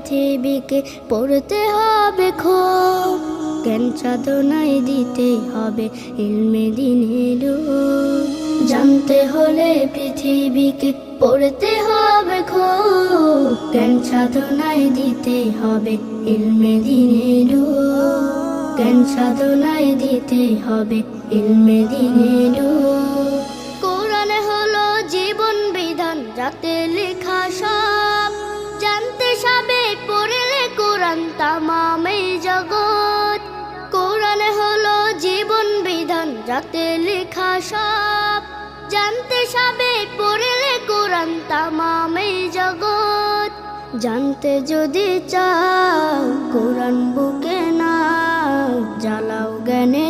পৃথিবীকে পড়তে হবে খুব, জ্ঞান সাধনায় দিতে হবে ইলমে দ্বীনের রূপ। জানতে হলে পৃথিবীকে পড়তে হবে খুব, জ্ঞান সাধনায় দিতে হবে ইলমে দ্বীনের রূপ। জ্ঞান সাধনায় দিতে হবে ইলমে দ্বীনের রূপ। কোরআন হলো জীবন বিধান, যাতে লেখা সব জানতে সবে পড়লে কোরআন তামাম এই জগৎ। কোরআন হলো জীবন বিধান, যাতে লেখা সব জানতে সবে পড়লে কোরআন তামাম এই জগৎ। জানতে যদি চাও কোরআন বুকে নাও, জ্বালাও জ্ঞানের